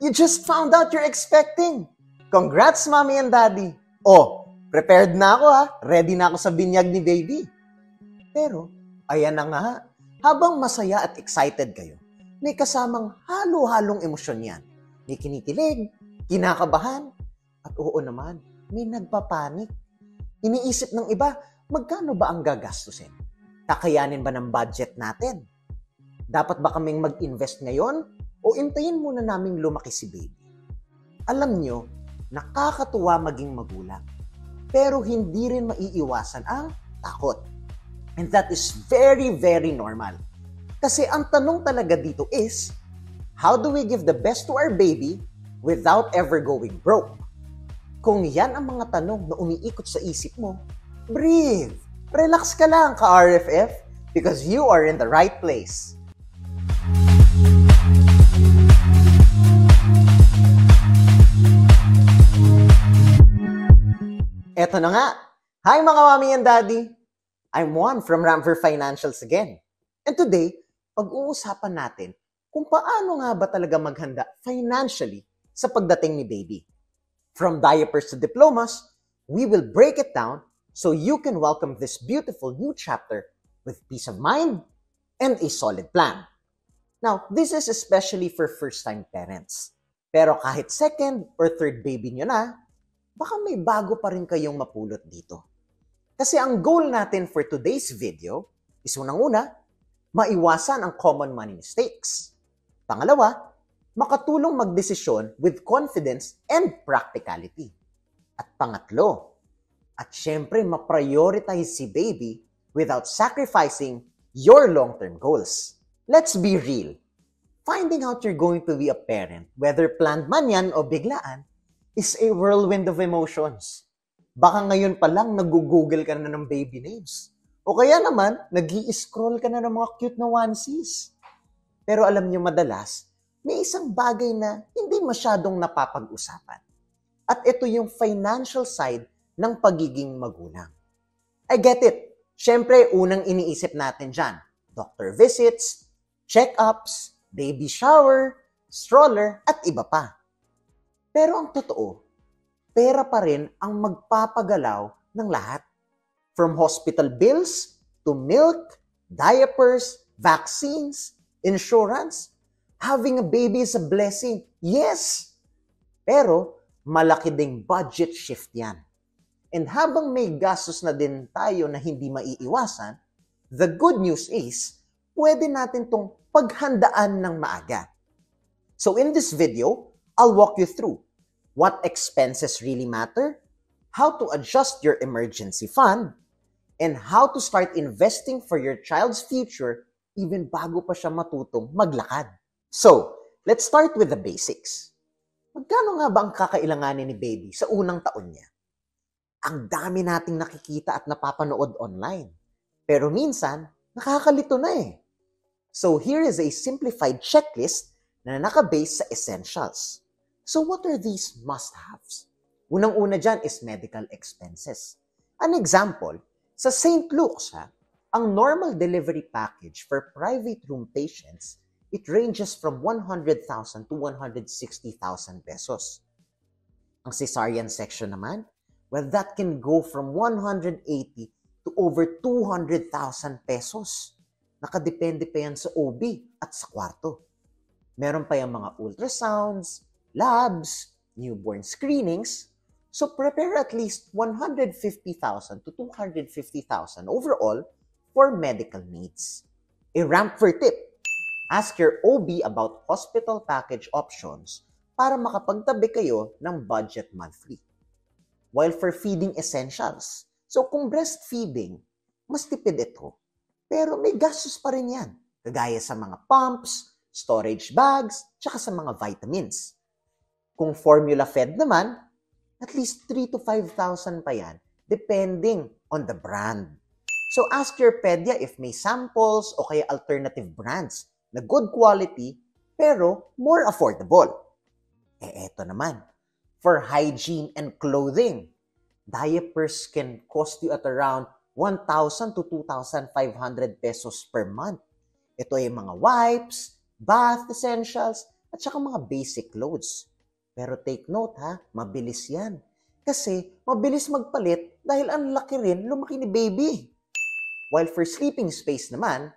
You just found out you're expecting. Congrats, mommy and daddy. Oh, prepared na ako ha. Ready na ako sa binyag ni baby. Pero, ayan na nga. Habang masaya at excited kayo, may kasamang halo-halong emosyon yan. May kinikilig, kinakabahan, at oo naman, may nagpapanik. Iniisip ng iba, magkano ba ang gagastusin? Kakayanin ba ng budget natin? Dapat ba kaming mag-invest ngayon o intayin muna naming lumaki si baby? Alam nyo, nakakatuwa maging magulang. Pero hindi rin maiiwasan ang takot. And that is very, very normal. Kasi ang tanong talaga dito is, how do we give the best to our baby without ever going broke? Kung yan ang mga tanong na umiikot sa isip mo, breathe. Relax ka lang, ka-RFF, because you are in the right place. Eto na nga. Hi mga mommy and daddy. I'm Juan from Ramver Financials again. And today, pag-uusapan natin kung paano nga ba talaga maghanda financially sa pagdating ni baby. From diapers to diplomas, we will break it down so you can welcome this beautiful new chapter with peace of mind and a solid plan. Now, this is especially for first-time parents. Pero kahit second or third baby nyo na, baka may bago pa rin kayong mapulot dito. Kasi ang goal natin for today's video is unang-una, maiwasan ang common money mistakes. Pangalawa, makatulong magdesisyon with confidence and practicality. At pangatlo, at syempre ma-prioritize si baby without sacrificing your long-term goals. Let's be real. Finding out you're going to be a parent, whether planned man yan o biglaan, is a whirlwind of emotions. Baka ngayon pa lang nag-google ka na ng baby names. O kaya naman, nag-i-scroll ka na ng mga cute na onesies. Pero alam niyo madalas, may isang bagay na hindi masyadong napapag-usapan. At ito yung financial side ng pagiging magulang. I get it. Siyempre, unang iniisip natin dyan, doctor visits, check-ups, baby shower, stroller, at iba pa. Pero ang totoo, pera pa rin ang magpapagalaw ng lahat. From hospital bills to milk, diapers, vaccines, insurance. Having a baby is a blessing. Yes! Pero malaki ding budget shift yan. And habang may gastos na din tayo na hindi maiiwasan, the good news is, pwede natin tong paghandaan ng maaga. So in this video, I'll walk you through what expenses really matter, how to adjust your emergency fund, and how to start investing for your child's future even bago pa siya matutong maglakad. So, let's start with the basics. Magkano nga ba ang kakailanganin ni baby sa unang taon niya? Ang dami nating nakikita at napapanood online. Pero minsan, nakakalito na eh. So, here is a simplified checklist na nakabase sa essentials. So what are these must-haves? Unang-una dyan is medical expenses. An example, sa St. Luke's, ang normal delivery package for private room patients, it ranges from 100,000 to 160,000 pesos. Ang cesarean section naman, well, that can go from 180 to over 200,000 pesos. Nakadepende pa yan sa OB at sa kwarto. Meron pa yung mga ultrasounds, labs, newborn screenings, so prepare at least 150,000 to 250,000 overall for medical needs. A Ramver tip, ask your OB about hospital package options para makapagtabi kayo ng budget monthly. While for feeding essentials, so kung breastfeeding, mas tipid ito, pero may gastos pa rin yan, kagaya sa mga pumps, storage bags, tsaka sa mga vitamins. Kung formula-fed naman, at least 3,000 to 5,000 pa yan, depending on the brand. So ask your pedya if may samples o kaya alternative brands na good quality pero more affordable. Eto naman, for hygiene and clothing, diapers can cost you at around 1,000 to 2,500 pesos per month. Ito ay mga wipes, bath essentials, at saka mga basic loads. Pero take note ha, mabilis yan. Kasi mabilis magpalit dahil ang laki rin lumaki ni baby. While for sleeping space naman,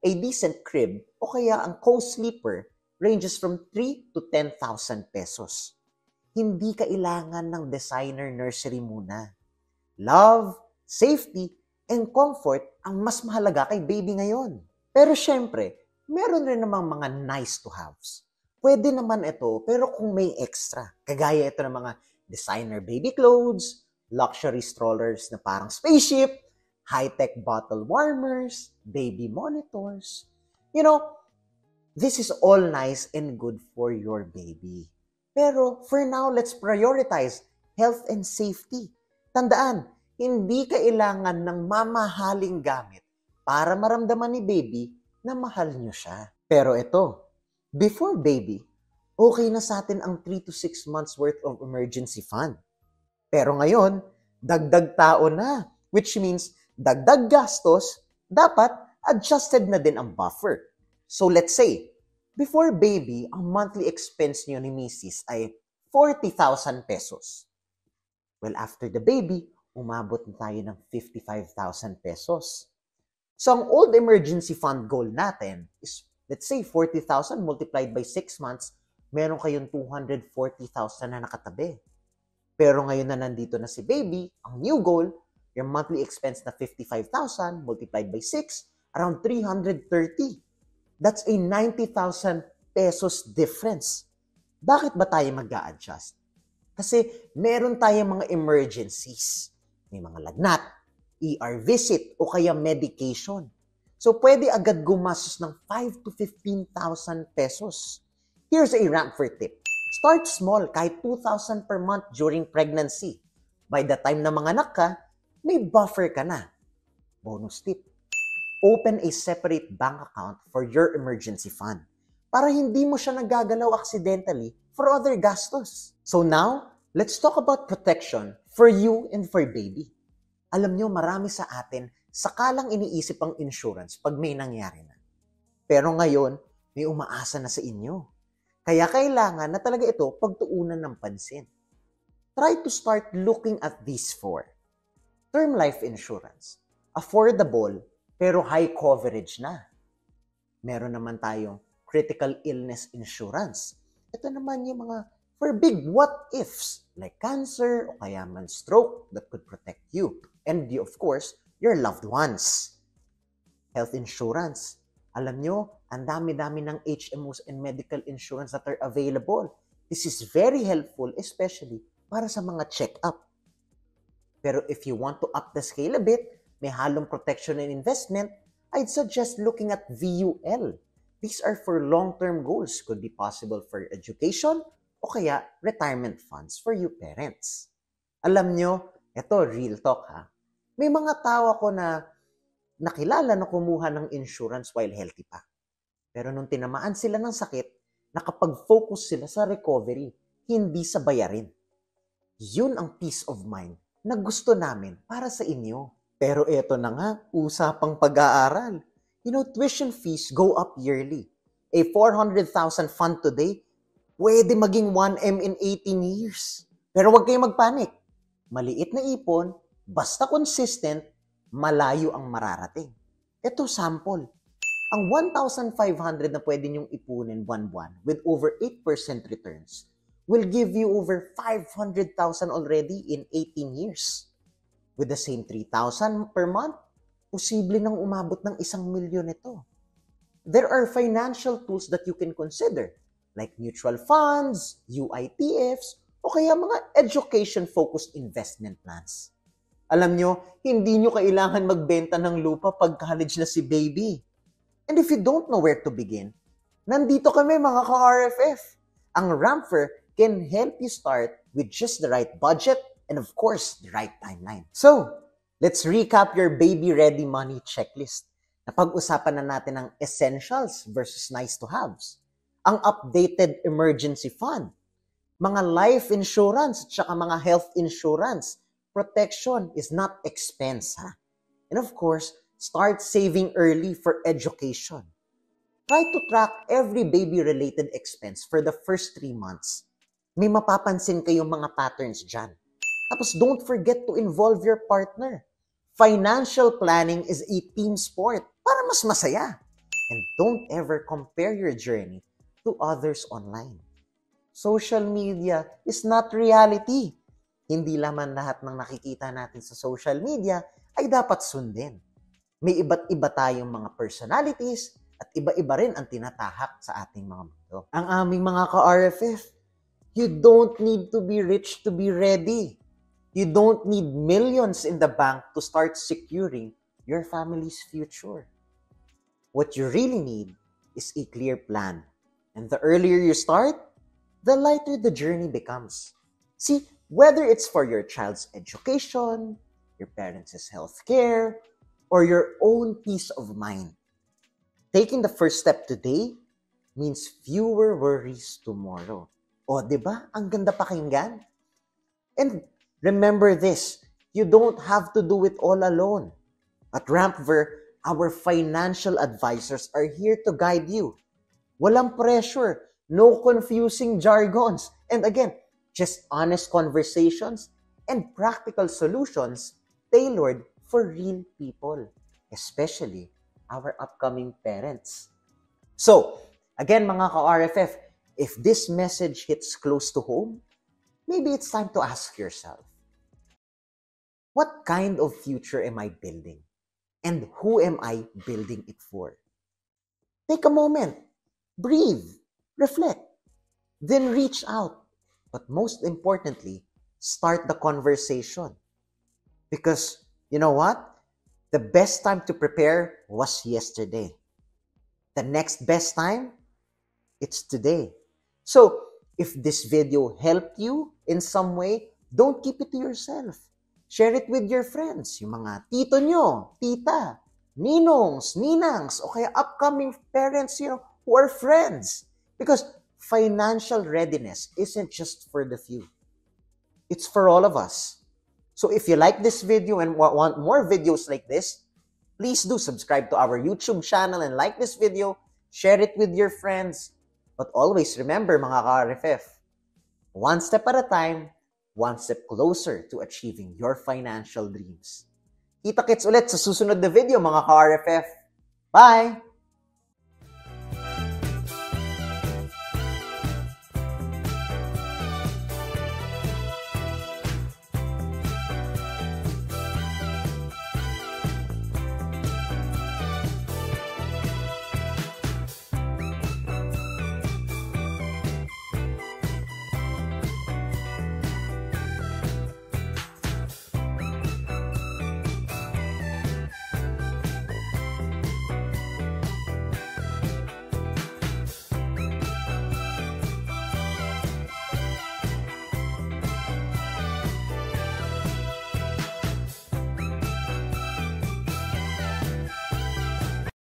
a decent crib o kaya ang co-sleeper ranges from 3 to 10,000 pesos. Hindi kailangan ng designer nursery muna. Love, safety, and comfort ang mas mahalaga kay baby ngayon. Pero syempre, meron rin namang mga nice to haves. Pwede naman ito, pero kung may extra. Kagaya ito ng mga designer baby clothes, luxury strollers na parang spaceship, high-tech bottle warmers, baby monitors. This is all nice and good for your baby. Pero for now, let's prioritize health and safety. Tandaan, hindi kailangan ng mamahaling gamit para maramdaman ni baby na mahal nyo siya. Pero ito, before baby, okay na sa atin ang 3 to 6 months worth of emergency fund. Pero ngayon, dagdag tao na, which means dagdag gastos, dapat adjusted na din ang buffer. So let's say, before baby, ang monthly expense nyo ni Mrs. ay 40,000 pesos. Well, after the baby, umabot na tayo ng 55,000 pesos. So ang old emergency fund goal natin is, let's say, 40,000 multiplied by 6 months, meron kayong 240,000 na nakatabi. Pero ngayon na nandito na si baby, ang new goal, your monthly expense na 55,000 multiplied by 6, around 330. That's a 90,000 pesos difference. Bakit ba tayo mag-a-adjust? Kasi meron tayong mga emergencies. May mga lagnat, ER visit, o kaya medication. So pwede agad gumastos ng 5 to 15,000 pesos. Here's a Ramper tip. Start small, kahit 2,000 per month during pregnancy. By the time na manganak ka, may buffer ka na. Bonus tip. Open a separate bank account for your emergency fund para hindi mo siya nagagalaw accidentally for other gastos. So now, let's talk about protection for you and for baby. Alam nyo, marami sa atin sakalang iniisip ang insurance pag may nangyari na. Pero ngayon, may umaasa na sa inyo. Kaya kailangan na talaga ito pagtuunan ng pansin. Try to start looking at these 4. Term life insurance. Affordable, pero high coverage na. Meron naman tayong critical illness insurance. Ito naman yung mga for big what-ifs like cancer o kaya man stroke that could protect you. And you, of course, your loved ones. Health insurance. Alam nyo, ang dami-dami ng HMOs and medical insurance that are available. This is very helpful, especially para sa mga check-up. Pero if you want to up the scale a bit, may halong protection and investment, I'd suggest looking at VUL. These are for long-term goals. Could be possible for education o kaya retirement funds for you parents. Alam nyo, ito real talk ha. May mga tao ako na nakilala na kumuha ng insurance while healthy pa. Pero nung tinamaan sila ng sakit, nakapag-focus sila sa recovery, hindi sa bayarin. Yun ang peace of mind na gusto namin para sa inyo. Pero eto na nga, usapang pag-aaral. Tuition fees go up yearly. A 400,000 fund today, pwede maging 1M in 18 years. Pero huwag kayong magpanik. Maliit na ipon, basta consistent, malayo ang mararating. Ito sample. Ang 1,500 na pwede niyong ipunin buwan-buwan with over 8% returns will give you over 500,000 already in 18 years. With the same 3,000 per month, posible nang umabot ng 1,000,000 ito. There are financial tools that you can consider, like mutual funds, UITFs, o kaya mga education-focused investment plans. Alam nyo, hindi nyo kailangan magbenta ng lupa pag college na si baby. And if you don't know where to begin, nandito kami mga ka-RFF. Ang Ramper can help you start with just the right budget and of course, the right timeline. So, let's recap your baby-ready money checklist. Napag-usapan na natin ang essentials versus nice-to-haves, ang updated emergency fund, mga life insurance, tsaka mga health insurance. Protection is not expense, ha? And of course, start saving early for education. Try to track every baby-related expense for the first 3 months. May mapapansin kayong mga patterns dyan. Tapos don't forget to involve your partner. Financial planning is a team sport para mas masaya. And don't ever compare your journey to others online. Social media is not reality. Hindi laman lahat ng nakikita natin sa social media ay dapat sundin. May iba't iba tayong mga personalities at iba-iba rin ang tinatahak sa ating mga mundo. Ang aming mga ka-RFF, you don't need to be rich to be ready. You don't need millions in the bank to start securing your family's future. What you really need is a clear plan. And the earlier you start, the lighter the journey becomes. See, whether it's for your child's education, your parents' health care, or your own peace of mind, taking the first step today means fewer worries tomorrow. O, diba? Ang ganda pakinggan. And remember this, you don't have to do it all alone. At Rampver, our financial advisors are here to guide you. Walang pressure, no confusing jargons, and again, just honest conversations and practical solutions tailored for real people, especially our upcoming parents. So, again mga ka-RFF, if this message hits close to home, maybe it's time to ask yourself, what kind of future am I building? And who am I building it for? Take a moment, breathe, reflect, then reach out. But most importantly, start the conversation. Because, you know what? The best time to prepare was yesterday. The next best time, it's today. So, if this video helped you in some way, don't keep it to yourself. Share it with your friends, yung mga tito nyo, tita, ninongs, ninangs, o kaya upcoming parents, who are friends. Because financial readiness isn't just for the few. It's for all of us. So if you like this video and want more videos like this, please do subscribe to our YouTube channel and like this video, share it with your friends. But always remember mga ka-RFF, one step at a time, one step closer to achieving your financial dreams. Kita-kits ulit sa susunod na video mga ka-RFF. Bye!